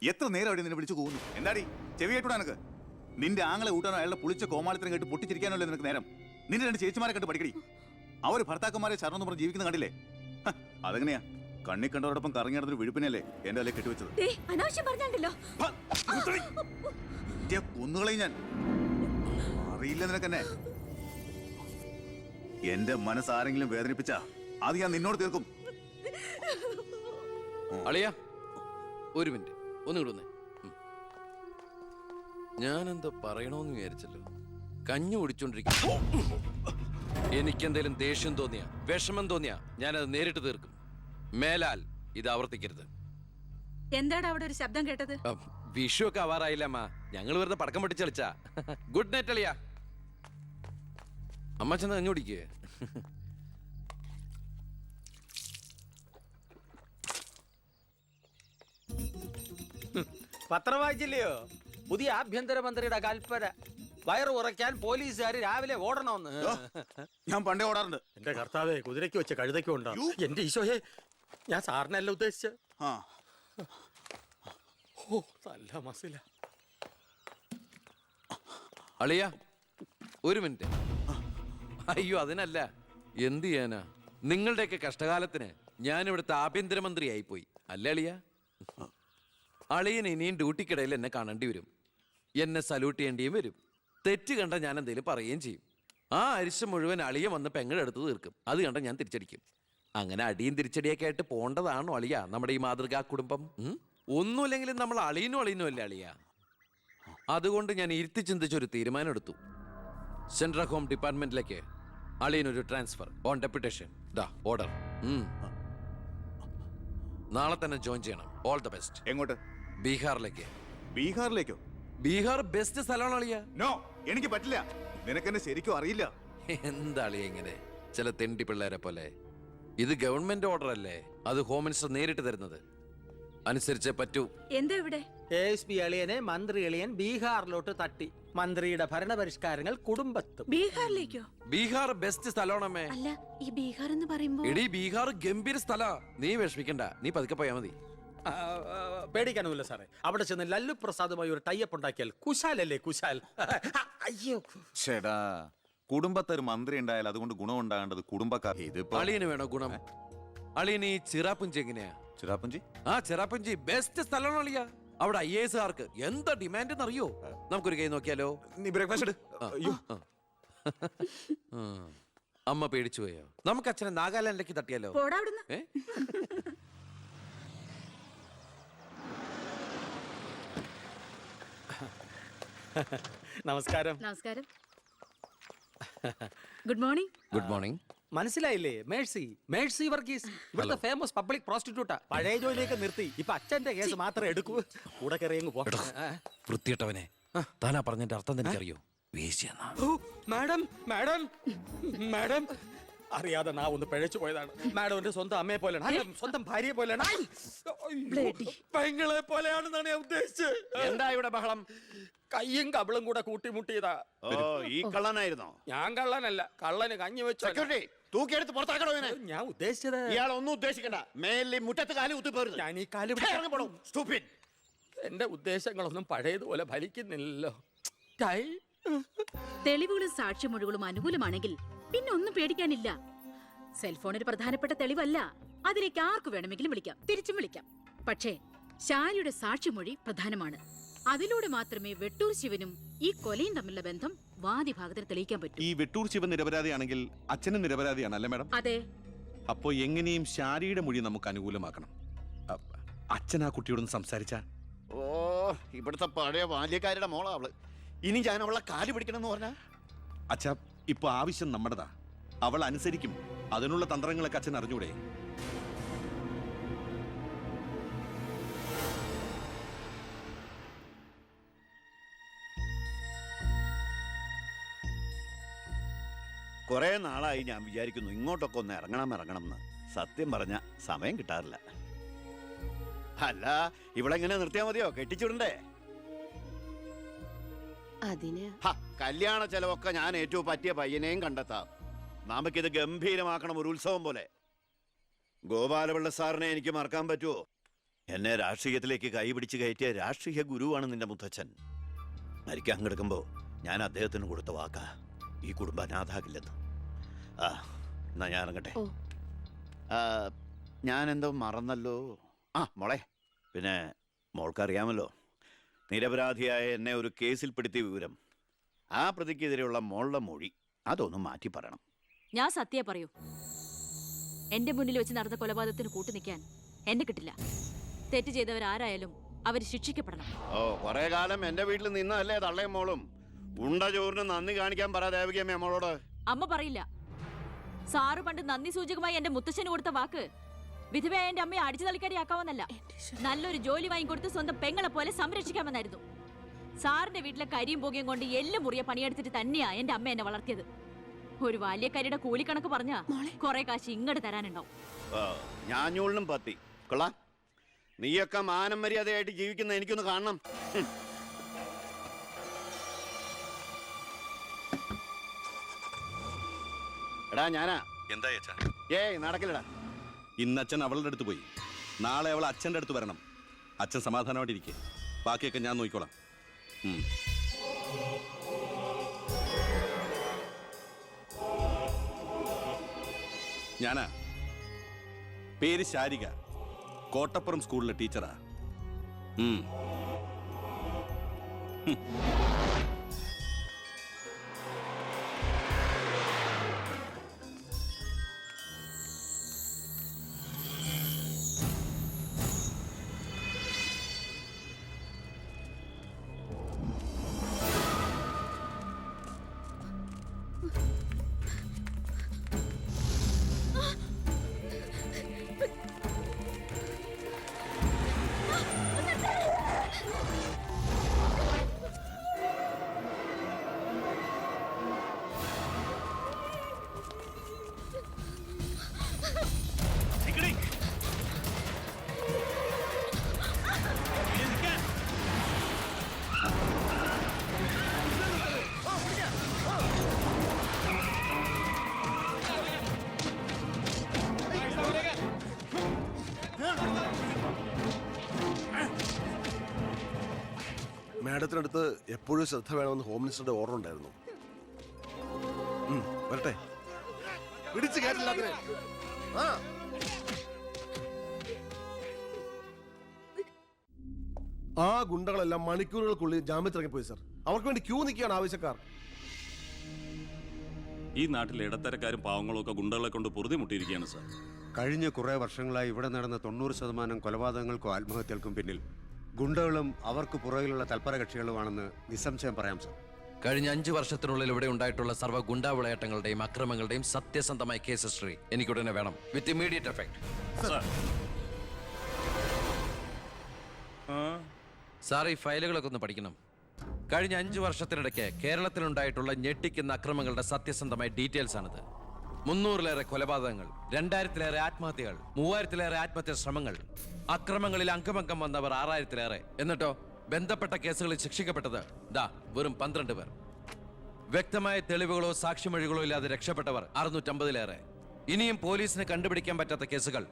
എത്ര നേരം അവിടെ നിന്നെ വിളിച്ചു പോകുന്നു? എന്താടി ചെവി കേട്ടൂടാ നിനക്ക്? നിന്റെ ആങ്ങളെ കൂട്ടാനോ അയാളുടെ പുളിച്ച കോമാളിത്തരം കേട്ട് പൊട്ടിച്ചിരിക്കാനല്ലോ നിനക്ക് നേരം? നിന്റെ രണ്ട് ചേച്ചിമാരെ കണ്ട് പഠിക്കടി. അവർ ഭർത്താക്കന്മാരെ ശരണം പറഞ്ഞ് ജീവിക്കുന്ന കണ്ടില്ലേ? അതെങ്ങനെയാ? കണ്ണി കണ്ടവരോടൊപ്പം കറങ്ങി നടന്നൊരു വിഴുപ്പിനല്ലേ എന്റെ അല്ലെ കെട്ടിവെച്ചത്? കൊന്നുകളയും ഞാൻ. അറിയില്ല നിനക്കെന്നെ. എന്റെ മനസ്സാരെങ്കിലും വേദനിപ്പിച്ച അത് ഞാൻ നിന്നോട് തീർക്കും. അളിയ ഒരു മിനിറ്റ് ഒന്നും കൂടെ. ഞാനെന്താ പറയണോന്ന് വിചാരിച്ചല്ലോ. കഞ്ഞു കുടിച്ചോണ്ടിരിക്കുന്നു. എനിക്കെന്തേലും ദേഷ്യം തോന്നിയ വിഷമം തോന്നിയ ഞാനത് നേരിട്ട് തീർക്കും. മേലാൽ ഇത് ആവർത്തിക്കരുത്. എന്താണ് അവിടെ ഒരു ശബ്ദം കേട്ടത്? വിഷു ഒക്കെ ആവാറായില്ല അമ്മ. ഞങ്ങൾ വെറുതെ പടക്കം പൊട്ടിച്ച് കളിച്ചാ. ഗുഡ് നൈറ്റ് അളിയ. അമ്മ ചെന്ന് കഞ്ഞു കുടിക്കേ. പത്രം വായിച്ചില്ലയോ? പുതിയ ആഭ്യന്തരമന്ത്രിയുടെ കൽപ്പന. വയറ് ഉറയ്ക്കാൻ പോലീസുകാർ രാവിലെ ഓടണമെന്ന്. ഞാൻ പണ്ടേ ഓടാറുണ്ട്. എന്റെ കർത്താവേ, കുതിരയ്ക്ക് വെച്ച കഴുതയ്ക്കും ഉണ്ടോ? എന്റെ ഈശോയെ, ഞാൻ സാറിനല്ല ഉദ്ദേശിച്ച. ഓ, നല്ല മസില. അളിയ ഒരു മിനിറ്റ്. അയ്യോ അതിനല്ല, എന്ത് ചെയ്യാനാ? നിങ്ങളുടെയൊക്കെ കഷ്ടകാലത്തിന് ഞാൻ ഇവിടുത്തെ ആഭ്യന്തരമന്ത്രിയായി പോയി അല്ലേ അളിയ? അളിയൻ ഇനിയും ഡ്യൂട്ടിക്കിടയിൽ എന്നെ കാണേണ്ടി വരും. എന്നെ സല്യൂട്ട് ചെയ്യേണ്ടിയും വരും. തെറ്റ് കണ്ട ഞാൻ എന്തെങ്കിലും പറയുകയും ചെയ്യും. ആ അരിശം മുഴുവൻ അളിയ വന്ന് പെങ്ങളെടുത്ത് തീർക്കും. അത് കണ്ട ഞാൻ തിരിച്ചടിക്കും. അങ്ങനെ അടിയും തിരിച്ചടിയൊക്കെ ആയിട്ട് പോണ്ടതാണോ അളിയ നമ്മുടെ ഈ മാതൃകാ കുടുംബം? ഒന്നുമില്ലെങ്കിലും നമ്മൾ അളിയനും അല്ലേ അളിയ? അതുകൊണ്ട് ഞാൻ ഇരുത്തി ചിന്തിച്ചൊരു തീരുമാനം എടുത്തു. സെൻട്രൽ ഹോം ഡിപ്പാർട്ട്മെന്റിലേക്ക് അളിയനൊരു ട്രാൻസ്ഫർ ഓൺ ഡെപ്യൂട്ടേഷൻ. ഓർഡർ. നാളെ തന്നെ ജോയിൻ ചെയ്യണം. All the best. എങ്ങോട്ട്? ബീഹാറിലേക്ക്. ബീഹാറിലേക്കോ? ബീഹാർ ബെസ്റ്റ് സ്ഥലമാണ് അളിയ. നോ, എനിക്ക് പറ്റില്ല. നിനക്കെന്നെ ശരിക്കും അറിയില്ല. എന്താ അളിയ ഇങ്ങനെ ചില തെണ്ടി പിള്ളേരെ പോലെ? ഇത് ഗവൺമെന്റ് ഓർഡർ അല്ലേ? അത് ഹോം മിനിസ്റ്റർ നേരിട്ട് തരുന്നത്. അനുസരിച്ചേ പറ്റൂ. എന്താ ഇവിടെ? ASP അളിയനെ മന്ത്രി അളിയൻ ബീഹാറിലോട്ട് തട്ടി. മന്ത്രിയുടെ ഭരണപരിഷ്കാരങ്ങൾ കുടുംബത്തും. ബീഹാറിലേക്കോ? ബീഹാർ ബെസ്റ്റ് സ്ഥലമാണമ്മേ. അല്ല, ഈ ബീഹാർ എന്ന് പറയുമ്പോ എടീ ബീഹാർ ഗംഭീര സ്ഥലാ. നീ വിഷമിക്കണ്ട, നീ പതുക്കെ പോയാ മതി. പേടിക്കാനൊന്നുമില്ല സാറേ. അവിടെ ചെന്ന് ലല്ലു പ്രസാദുമായി ഒരു ടൈപ്പ് ഉണ്ടാക്കിയാൽ കുശാലല്ലേ കുശാൽ. അയ്യോ ചേടാ, കുടുംബത്തൊരു മന്ത്രി ഉണ്ടായാൽ അതുകൊണ്ട് ഗുണം ഉണ്ടാകേണ്ടത് കുടുംബക്കാർ. ഇതിപ്പോ അളിയന് വേണോ ഗുണം? അളിയന് ഈ ചിറാപ്പുഞ്ചി എങ്ങനെയാ? ചിറാപ്പുഞ്ചി? ആ ചിറാപ്പുഞ്ചി ബെസ്റ്റ് സ്ഥലമാണ് അളിയ. അവിടെ IAS കാർക്ക് എന്താ ഡിമാൻഡ് എന്നറിയോ? നമുക്കൊരു കൈ നോക്കിയാലോ? നീ ബ്രേക്ക്ഫാസ്റ്റ് എടു. അമ്മ പേടിച്ചു പോയോ? നമുക്ക് അച്ഛനെ നാഗാലാൻഡിലേക്ക് തട്ടിയാലോ? നമസ്കാരം. നമസ്കാരം. Good morning. Good morning. മനസ്സിലായില്ലേ? മേഴ്സി വർഗീസ് ഇവിടുത്തെ ഫേമസ് പബ്ലിക് പ്രോസ്റ്റിറ്റ്യൂട്ടാ. പഴയ ജോലിയൊക്കെ നിർത്തി ഇപ്പൊ അച്ഛന്റെ കേസ് മാത്രമേ എടുക്കൂ. കൂടെ കയറിയങ്ങ് പോട്ടോ. വൃത്തിയിട്ടവനെ, താനാ പറഞ്ഞതിന്റെ അർത്ഥം എനിക്കറിയോ? മാഡം മാഡം മാഡം അറിയാതെ നാ ഒന്ന് പിഴച്ചു പോയതാണ്. മാഡം എന്റെ സ്വന്തം അമ്മയെ പോലെയാണ്, സ്വന്തം ഭാര്യയെ പോലെയാണ്, പെങ്ങളെ പോലെയാണെന്നാണ് ഞാൻ ഉദ്ദേശിച്ചത്. എന്താ ഇവിടെ ബഹളം? കയ്യും കബളും കൂടെ കൂട്ടിമുട്ടിയതാ. ഈ കള്ളനായിരുന്നോ? ഞാൻ കള്ളനല്ല, കള്ളന് കഞ്ഞി വെച്ചു. തൂക്കിയെടുത്ത് പുറത്താക്കണോ? ഞാൻ ഉദ്ദേശിച്ചത്. ഇയാൾ ഒന്നും ഉദ്ദേശിക്കണ്ട. മേലിൽ മുറ്റത്ത് കാലി കുത്തിപ്പോരുത്. ഞാൻ ഈ കാലി എന്റെ ഉദ്ദേശങ്ങളൊന്നും പഴയതുപോലെ ഫലിക്കുന്നില്ലല്ലോ. തെളിവുകളും സാക്ഷിമൊഴികളും അനുകൂലമാണെങ്കിൽ പിന്നെ ഒന്നും പേടിക്കാനില്ല. സെൽഫോൺ ഒരു പ്രധാനപ്പെട്ട തെളിവല്ല. അതിലേക്ക് ആർക്ക് വേണമെങ്കിലും വിളിക്കാം, തിരിച്ചും വിളിക്കാം. പക്ഷേ ശാരിയുടെ സാക്ഷിമൊഴി പ്രധാനമാണ്. അതിലൂടെ മാത്രമേ വെട്ടൂർ ശിവനും ഈ കൊലയും തമ്മിലുള്ള ബന്ധം വാദിഭാഗത്തിന് തെളിയിക്കാൻ പറ്റൂ. ഈ വെട്ടൂർ ശിവൻ നിരപരാധിയാണെങ്കിൽ അച്ഛനും നിരപരാധിയാണല്ലേ മാഡം? അതെ. അപ്പോ എങ്ങനെയും ശാരിയുടെ മൊഴി നമുക്ക് അനുകൂലമാക്കണം. അച്ഛൻ ആ കുട്ടിയോടൊന്ന് സംസാരിച്ച. ഓ, ഇവിടുത്തെ പഴയ ബാല്യക്കാരുടെ മോളാ അവള്. ഇനി ഞാൻ അവളെ കാല് പിടിക്കണമെന്ന് പറഞ്ഞാ? അച്ഛാ, ഇപ്പൊ ആവശ്യം നമ്മുടെതാ. അവൾ അനുസരിക്കും. അതിനുള്ള തന്ത്രങ്ങളൊക്കെ അച്ഛൻ അറിഞ്ഞൂടെ? കുറെ നാളായി ഞാൻ വിചാരിക്കുന്നു ഇങ്ങോട്ടൊക്കെ ഒന്ന് ഇറങ്ങണം എന്ന്. സത്യം പറഞ്ഞ സമയം കിട്ടാറില്ല. അല്ല, ഇവളെങ്ങനെ നിർത്തിയാ മതിയോ? കെട്ടിച്ചുടണ്ടേ? കല്യാണ ചെലവൊക്കെ ഞാൻ ഏറ്റവും പറ്റിയ പയ്യനെയും കണ്ടെത്താം. നമുക്കിത് ഗംഭീരമാക്കണം, ഒരു ഉത്സവം പോലെ. ഗോപാലപിള്ള സാറിനെ എനിക്ക് മറക്കാൻ പറ്റുമോ? എന്നെ രാഷ്ട്രീയത്തിലേക്ക് കൈപിടിച്ച് കയറ്റിയ രാഷ്ട്രീയ ഗുരുവാണ് നിന്റെ മുത്തച്ഛൻ. മരിക്കാൻ കിടക്കുമ്പോൾ ഞാൻ അദ്ദേഹത്തിന് കൊടുത്ത വാക്കാ, ഈ കുടുംബം അനാഥാകില്ലെന്ന്. ആ എന്നാ ഞാൻ ഇറങ്ങട്ടെ. ഓ. ഞാൻ എന്തോ മറന്നല്ലോ. ആ മോളെ, പിന്നെ മോൾക്കറിയാമല്ലോ നിരപരാധിയായ എന്നെ ഒരു കേസിൽപ്പെടുത്തിയ വിവരം. ആ പ്രതിക്കെതിരെയുള്ള മോളുടെ മൊഴി അതൊന്നും മാറ്റി പറയണം. ഞാൻ സത്യ പറയൂ. എന്റെ മുന്നിൽ വെച്ച് നടന്ന കൊലപാതകത്തിന് കൂട്ടു നിൽക്കാൻ എന്നെ കിട്ടില്ല. തെറ്റ് ചെയ്തവരാരായാലും അവർ ശിക്ഷിക്കപ്പെടണം. ഓ, കുറെ കാലം എന്റെ വീട്ടിൽ നിന്നല്ലേ തള്ളയും മോളും. ഉണ്ട ചോറിന് നന്ദി കാണിക്കാൻ പറ ദേവകിയമ്മ മോളോട്. അമ്മ പറയില്ല. സാറ് പണ്ട് നന്ദി സൂചകമായി എന്റെ മുത്തശ്ശന് കൊടുത്ത വാക്ക് വിധവയായ എന്റെ അമ്മയെ അടിച്ചു തളിക്കാരിയാക്കാമെന്നല്ല, നല്ലൊരു ജോലി വാങ്ങിക്കൊടുത്ത് സ്വന്തം പെങ്ങളെ പോലെ സംരക്ഷിക്കാമെന്നായിരുന്നു. സാറിന്റെ വീട്ടിലെ കരിയും പുകയും കൊണ്ട് എല്ലും മുറിയ പണിയെടുത്തിട്ട് തന്നെയാ എന്റെ അമ്മ എന്നെ വളർത്തിയത്. ഒരു ബാല്യക്കാരിയുടെ കൂലിക്കണക്ക് പറഞ്ഞാ കുറെ കാശ് ഇങ്ങോട്ട് തരാനുണ്ടാവും. ഞാഞ്ഞൂളിനും പത്തി കൊള്ളാം. നീയൊക്കെ മാനം മര്യാദയായിട്ട് ജീവിക്കുന്ന എനിക്കൊന്ന് കാണണം. എടാ ഞാനാ. എന്താ അച്ഛാ? ഏയ് നടക്കില്ലടാ. ഇന്ന് അച്ഛൻ അവളുടെ അടുത്ത് പോയി, നാളെ അവൾ അച്ഛൻ്റെ അടുത്ത് വരണം. അച്ഛൻ സമാധാനമായിട്ടിരിക്കെ, ബാക്കിയൊക്കെ ഞാൻ നോക്കിക്കോളാം. ഞാനാ. പേര് ശാരിക, കോട്ടപ്പുറം സ്കൂളിലെ ടീച്ചറാ. മാഡത്തിനടുത്ത് എപ്പോഴും ശ്രദ്ധ വേണമെന്ന് ഹോം മിനിസ്റ്ററുടെ ഓർഡർ ഉണ്ടായിരുന്നു. വരട്ടെ, പിടിച്ചു കയറ്റില്ല. ആ ഗുണ്ടകളെല്ലാം മണിക്കൂറുകൾക്കുള്ളിൽ ജാമ്യത്തിറങ്ങിപ്പോയി സർ. അവർക്ക് വേണ്ടി ക്യൂ നിൽക്കുകയാണ് ആവശ്യക്കാർ. ഈ നാട്ടിൽ ഇടത്തരക്കാരും പാവങ്ങളും ഒക്കെ ഗുണ്ടകളെ കൊണ്ട് പൊറുതി മുട്ടിയിരിക്കുകയാണ് സാർ. കഴിഞ്ഞ കുറേ വർഷങ്ങളായി ഇവിടെ നടന്ന 90% കൊലപാതകങ്ങൾക്കും ആത്മഹത്യകൾക്കും പിന്നിൽ ഗുണ്ടകളും അവർക്ക് പുറകിലുള്ള തൽപര കക്ഷികളുമാണെന്ന് നിസ്സംശയം പറയാം സർ. കഴിഞ്ഞ 5 വർഷത്തിനുള്ളിൽ ഇവിടെ ഉണ്ടായിട്ടുള്ള സർവ്വ ഗുണ്ടാ വിളയാട്ടങ്ങളുടെയും അക്രമങ്ങളുടെയും സത്യസന്ധമായ കേസ് ഹിസ്റ്ററി എനിക്കുടനെ വേണം, വിത്ത് ഇമ്മീഡിയറ്റ് എഫക്ട്. സാർ, ഈ ഫയലുകളൊക്കെ ഒന്ന് പഠിക്കണം. കഴിഞ്ഞ 5 വർഷത്തിനിടയ്ക്ക് കേരളത്തിലുണ്ടായിട്ടുള്ള ഞെട്ടിക്കുന്ന അക്രമങ്ങളുടെ സത്യസന്ധമായ ഡീറ്റെയിൽസ് ആണിത്. 300-ലേറെ കൊലപാതകങ്ങൾ, 2000-ലേറെ ആത്മഹത്യകൾ, 3000-ലേറെ ആത്മഹത്യാ ശ്രമങ്ങൾ, അക്രമങ്ങളിൽ അംഗമംഗം വന്നവർ 6000-ലേറെ. എന്നിട്ടോ ബന്ധപ്പെട്ട കേസുകളിൽ ശിക്ഷിക്കപ്പെട്ടത് വെറും 12 പേർ. വ്യക്തമായ തെളിവുകളോ സാക്ഷിമൊഴികളോ ഇല്ലാതെ രക്ഷപ്പെട്ടവർ 650-ലേറെ. ഇനിയും പോലീസിന് കണ്ടുപിടിക്കാൻ പറ്റാത്ത കേസുകൾ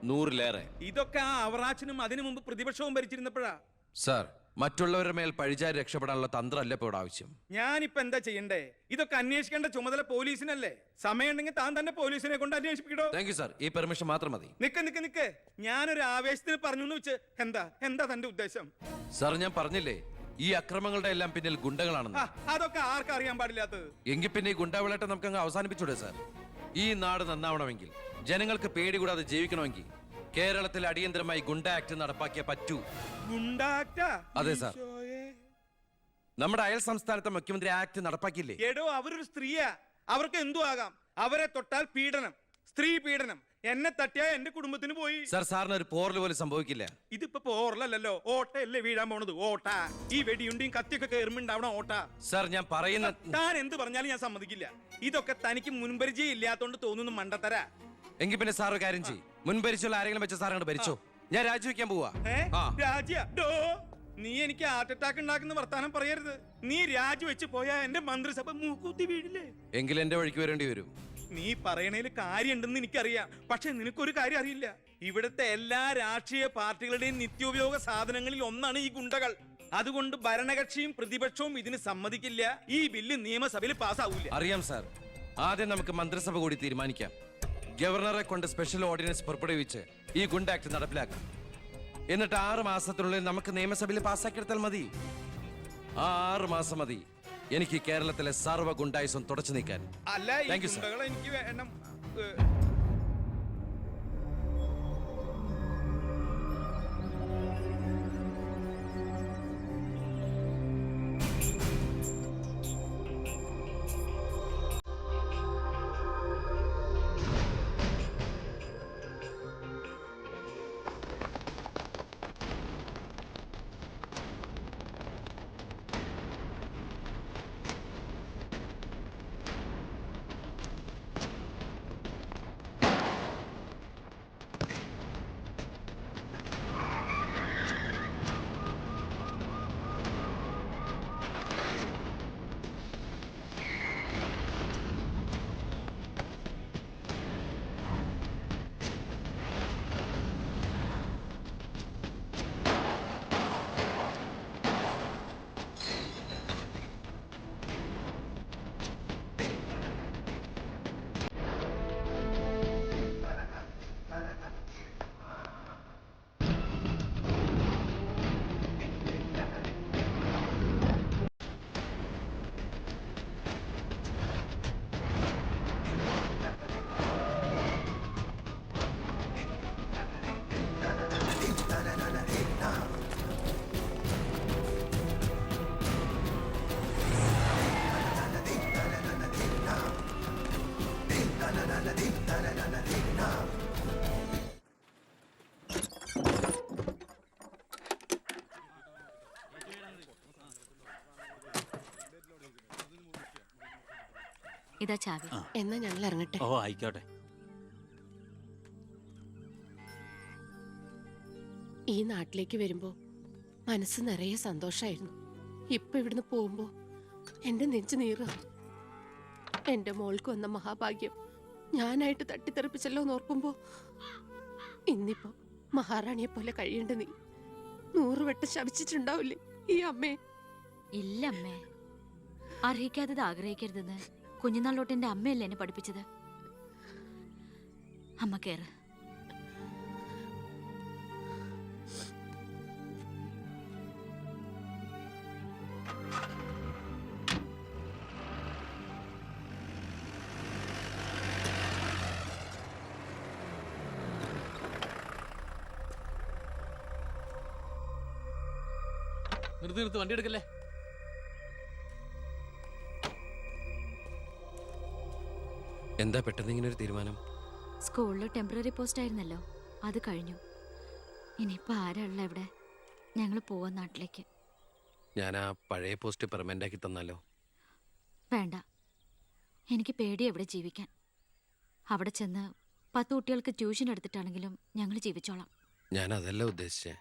100-ലേറെ. ഇതൊക്കെ ആ അവറാച്ചനും അതിനു മുമ്പ് പ്രതിപക്ഷവും ഭരിച്ചിരുന്നപ്പോഴാ. സാർ, മറ്റുള്ളവരുടെ മേൽ പഴിചാരി രക്ഷപ്പെടാനുള്ള തന്ത്രമല്ല ഇപ്പോൾ ആവശ്യം. ഞാനിപ്പോ എന്താ ചെയ്യണ്ടേ? ഇതൊക്കെ അന്വേഷിക്കേണ്ട ചുമതല പോലീസിനല്ലേ? സമയമുണ്ടെങ്കിൽ താൻ തന്നെ പോലീസിനെ കൊണ്ട് അന്വേഷിപ്പിക്കടോ. താങ്ക് യു സാർ, ഈ പെർമിഷൻ മാത്രം മതി. നിക്ക് ഞാനൊരു ആവേശത്തിന് പറഞ്ഞു എന്ന് വെച്ച് എന്താ തന്റെ ഉദ്ദേശം? സാർ, ഞാൻ പറഞ്ഞില്ലേ ഈ അക്രമങ്ങളുടെ എല്ലാം പിന്നിൽ ഗുണ്ടകളാണെന്ന്. അതൊക്കെ ആർക്കും അറിയാൻ പാടില്ലാത്തത്. എങ്കിൽ പിന്നെ ഈ ഗുണ്ടാവിളാട്ടം നമുക്ക് അങ്ങ് അവസാനിപ്പിച്ചൂടെ സാർ? ഈ നാട് നന്നാവണമെങ്കിൽ, ജനങ്ങൾക്ക് പേടി കൂടാതെ ജീവിക്കണമെങ്കിൽ കേരളത്തിൽ അടിയന്തരമായി ഗുണ്ട ആക്ട് നടപ്പാക്കിയേ പറ്റൂ. അതെ സാർ, നമ്മുടെ അയൽ സംസ്ഥാനത്തെ മുഖ്യമന്ത്രി ആക്ട് നടപ്പാക്കിയില്ലേ? എടോ, അവരൊരു സ്ത്രീയാ, അവർക്ക് എന്തു ആകാം. അവരെ തൊട്ടാൽ പീഡനം, സ്ത്രീ പീഡനം. എന്നെ തട്ടിയാ എന്റെ കുടുംബത്തിന് പോയി. സാർ, സാറിന് ഒരു പോറൽ പോലും സംഭവിക്കില്ല. ഇതിപ്പോ പോറലല്ലോ, ഓട്ടയല്ലേ വീഴാൻ പോണത്. ഓട്ട ഈ വെടിയുണ്ടിയും കത്തിയൊക്കെ കയറുമ്പോണ്ടാവണം ഓട്ട. സാർ, ഞാൻ പറയുന്ന താൻ എന്ത് പറഞ്ഞാലും ഞാൻ സമ്മതിക്കില്ല. ഇതൊക്കെ തനിക്ക് മുൻപരിചയം ഇല്ലാത്തോണ്ട് തോന്നുന്നു മണ്ടത്തരാ. എങ്കിൽ പിന്നെ സാർ ഒരു കാര്യം ചെയ്യും, മുൻപരിച്ചുള്ള ആരെങ്കിലും വെച്ച സാർ അങ്ങോട്ട് ഭരിച്ചോ. ഞാൻ രാജിവെക്കാൻ പോവാ. നീ എനിക്ക് ഹാർട്ട് അറ്റാക്ക് ഉണ്ടാക്കുന്ന വർത്താനം പറയരുത്. നീ രാജിവെച്ച് പോയാ എന്റെ മന്ത്രിസഭ മൂക്കൂത്തി വീഴില്ലേ? എങ്കിൽ എന്റെ വഴിക്ക് വരേണ്ടി വരും. നീ പറയണേല് കാര്യമുണ്ടെന്ന് എനിക്കറിയാം, പക്ഷെ നിനക്കൊരു കാര്യം അറിയില്ല. ഇവിടുത്തെ എല്ലാ രാഷ്ട്രീയ പാർട്ടികളുടെയും നിത്യോപയോഗ സാധനങ്ങളിൽ ഒന്നാണ് ഈ ഗുണ്ടകൾ. അതുകൊണ്ട് ഭരണകക്ഷിയും പ്രതിപക്ഷവും ഇതിന് സമ്മതിക്കില്ല. ഈ ബില്ല് നിയമസഭയിൽ പാസ്സാവൂല. അറിയാം സാർ. ആദ്യം നമുക്ക് മന്ത്രിസഭ കൂടി തീരുമാനിക്കാം. ഗവർണറെ കൊണ്ട് സ്പെഷ്യൽ ഓർഡിനൻസ് പുറപ്പെടുവിച്ച് ഈ ഗുണ്ട ആക്ട് നടപ്പിലാക്കാം. എന്നിട്ട് 6 മാസത്തിനുള്ളിൽ നമുക്ക് നിയമസഭയിൽ പാസ്സാക്കിയെടുത്താൽ മതി. ആ 6 മാസം മതി എനിക്ക് കേരളത്തിലെ സർവ്വ ഗുണ്ടായുസം തുടച്ചു നീക്കാൻ. അല്ല, ഈ Thank you, sir. ഗുണ്ടകളെ എനിക്ക് വേണം. ഇതാ ചാവി. എന്നാ ഞങ്ങൾ ഇറങ്ങട്ടെ. ഓ ആയിക്കോട്ടെ. ഈ നാട്ടിലേക്ക് വരുമ്പോ മനസ്സ് നിറയെ സന്തോഷായിരുന്നു. ഇപ്പൊ ഇവിടുന്ന് പോകുമ്പോ എന്റെ നെഞ്ചു നീറ. എന്റെ മോൾക്ക് വന്ന മഹാഭാഗ്യം ഞാനായിട്ട് തട്ടിത്തെറിപ്പിച്ചല്ലോ എന്നോർക്കുമ്പോ ഇന്നിപ്പോ മഹാറാണിയെ പോലെ കഴിയേണ്ട നീ 100 വട്ടം ശപിച്ചിട്ടുണ്ടാവില്ലേ ഈ അമ്മേ? ഇല്ല അമ്മേ, അർഹിക്കാത്തത് ആഗ്രഹിക്കരുതെന്ന് കുഞ്ഞുനാളോട്ട് എന്റെ അമ്മയല്ലേ എന്നെ പഠിപ്പിച്ചത്. അമ്മ കേറ്. നിർത്തി വണ്ടി എടുക്കല്ലേ. എന്താ പെട്ടെന്ന് ഇങ്ങനെ ഒരു തീരുമാനം? സ്കൂളിൽ ടെമ്പററി പോസ്റ്റ് ആയിരുന്നല്ലോ, അത് കഴിഞ്ഞു. ഇനിയിപ്പോ ആരാ ഉള്ള ഇവിടെ? ഞങ്ങൾ പോവാൻ നാട്ടിലേക്ക്. ഞാൻ ആ പഴയ പോസ്റ്റ് പെർമനന്റ് ആക്കി തന്നാലോ? വേണ്ട, എനിക്ക് പേടിയാ ഇവിടെ ജീവിക്കാൻ. അവിടെ ചെന്ന് 10 കുട്ടികൾക്ക് ട്യൂഷൻ എടുത്തിട്ടാണെങ്കിലും ഞങ്ങൾ ജീവിച്ചോളാം. ഞാൻ അതല്ല ഉദ്ദേശിച്ചേ.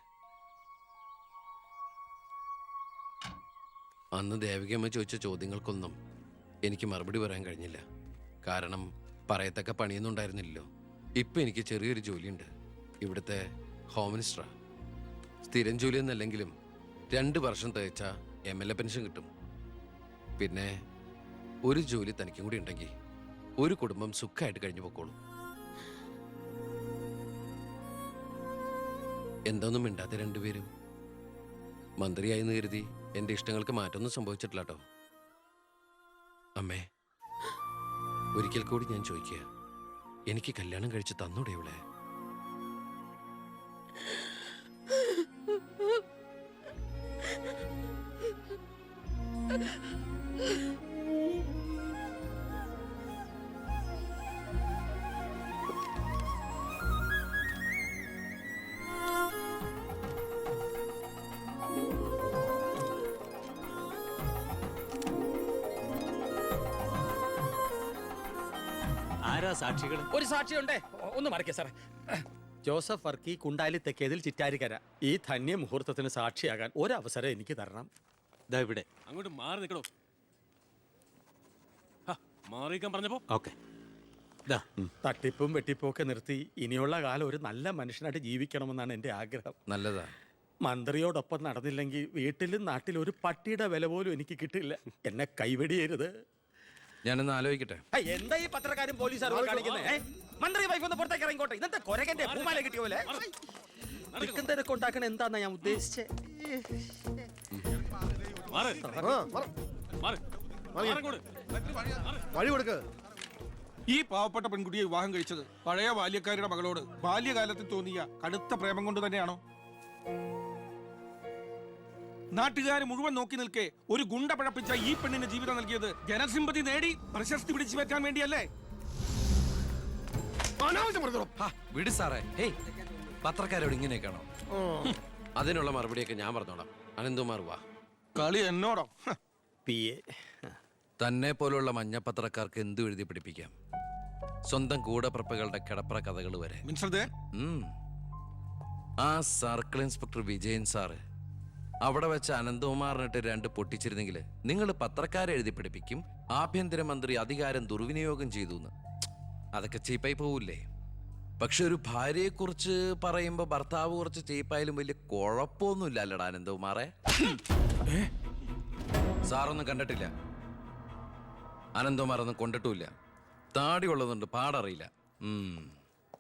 അന്ന് ദേവികമ്മ ചോദിച്ച ചോദ്യങ്ങൾക്കൊന്നും എനിക്ക് മറുപടി പറയാൻ കഴിഞ്ഞില്ല. കാരണം പറയത്തക്ക പണിയൊന്നും ഉണ്ടായിരുന്നില്ലല്ലോ. ഇപ്പം എനിക്ക് ചെറിയൊരു ജോലിയുണ്ട്, ഇവിടുത്തെ ഹോം മിനിസ്റ്ററാ. സ്ഥിരം ജോലിയൊന്നല്ലെങ്കിലും 2 വർഷം തികച്ച MLA പെൻഷൻ കിട്ടും. പിന്നെ ഒരു ജോലി തനിക്കും കൂടി ഉണ്ടെങ്കിൽ ഒരു കുടുംബം സുഖമായിട്ട് കഴിഞ്ഞു പോക്കോളും. എന്തൊന്നും മിണ്ടാത്ത രണ്ടുപേരും. മന്ത്രിയായെന്ന് കരുതി എൻ്റെ ഇഷ്ടങ്ങൾക്ക് മാറ്റമൊന്നും സംഭവിച്ചിട്ടില്ല കേട്ടോ. അമ്മേ, ഒരിക്കൽ കൂടി ഞാൻ ചോദിക്കുക, എനിക്ക് കല്യാണം കഴിച്ച് തന്നൂടെ ഇവിടെ? ആരാ സാക്ഷികൾ? ഒരു സാക്ഷിയുണ്ടേ, ഒന്ന് മറക്കേ സാറേ. ജോസഫ് വർക്കി, കുണ്ടാലി തെക്കേതിൽ, ചിറ്റാരിക്കര. ഈ ധന്യ മുഹൂർത്തത്തിന് സാക്ഷിയാകാൻ ഒരവസരം എനിക്ക് തരണം. ദാ ഇവിടെ. അങ്ങോട്ട് മാറി നിൽക്കണോ? മാറിയിക്കാൻ പറഞ്ഞപ്പോ ഓക്കെ. ദാ, തട്ടിപ്പും വെട്ടിപ്പും ഒക്കെ നിർത്തി ഇനിയുള്ള കാലം ഒരു നല്ല മനുഷ്യനായിട്ട് ജീവിക്കണമെന്നാണ് എൻ്റെ ആഗ്രഹം. നല്ലതാ. മന്ത്രിയോടൊപ്പം നടന്നില്ലെങ്കിൽ വീട്ടിലും നാട്ടിലും ഒരു പട്ടിയുടെ വില പോലും എനിക്ക് കിട്ടില്ല. എന്നെ കൈവെടിയരുത്. ഞാനൊന്ന് ആലോചിക്കട്ടെ. എന്താ ഈ പത്രക്കാരും പോലീസുകാരും കാണിക്കുന്നത്? മന്ത്രി വൈഫ് ഒന്ന് പുറത്തേക്ക് ഇറങ്ങിക്കോട്ടെ. ഇന്നത്തെ കൊരകന്റെ പൂമാല കിട്ടിയ പോലെ തിരക്ക് ഉണ്ടാക്കണ എന്താന്നാ ഞാൻ ഉദ്ദേശിച്ചേ. വഴി കൊടുക്ക്. ഈ പാവപ്പെട്ട പെൺകുട്ടിയെ വിവാഹം കഴിച്ചത് പഴയ ബാല്യക്കാരുടെ മകളോട് ബാല്യകാലത്തിൽ തോന്നിയ കടുത്ത പ്രേമം കൊണ്ട് തന്നെയാണോ? നാട്ടുകാർ മുഴുവൻ നോക്കി നിൽക്കെ ഒരു ഗുണ്ട പഴപ്പിച്ച ഈ പെണ്ണിന് ജീവിതം നൽകിയത് ജനസിമ്പതി നേടി പ്രശസ്തി പിടിച്ചു പറ്റാൻ വേണ്ടിയല്ലേ? വിട് സാറേ. ഹേയ്, പത്രക്കാരോട് ഇങ്ങനെയൊക്കെയാണോ? അതിനുള്ള മറുപടിയൊക്കെ ഞാൻ പറഞ്ഞോളാം. അനന്തകുമാർ വാ. കളി എന്നോടോ? തന്നെ പോലുള്ള മഞ്ഞപ്പത്രക്കാർക്ക് എന്തു എഴുതി പിടിപ്പിക്കാം. സ്വന്തം കൂടപ്പിറപ്പുകളുടെ കിടപ്പറ കഥകൾ വരെ. ആ സർക്കിൾ ഇൻസ്പെക്ടർ വിജയൻ സാറ് അവിടെ വെച്ച് അനന്തകുമാറിനിട്ട് 2 പൊട്ടിച്ചിരുന്നെങ്കിൽ നിങ്ങൾ പത്രക്കാരെ എഴുതി പിടിപ്പിക്കും ആഭ്യന്തരമന്ത്രി അധികാരം ദുർവിനിയോഗം ചെയ്തു എന്ന്. അതൊക്കെ ചീപ്പായി പോവില്ലേ? പക്ഷെ ഒരു ഭാര്യയെക്കുറിച്ച് പറയുമ്പോ ഭർത്താവ് കുറച്ച് ചീപ്പായാലും വലിയ കുഴപ്പമൊന്നുമില്ല അല്ലടാ അനന്തകുമാറെ. സാറൊന്നും കണ്ടിട്ടില്ല, അനന്തകുമാറൊന്നും കൊണ്ടിട്ടുമില്ല. താടി ഉള്ളതുകൊണ്ട് പാടറിയില്ല.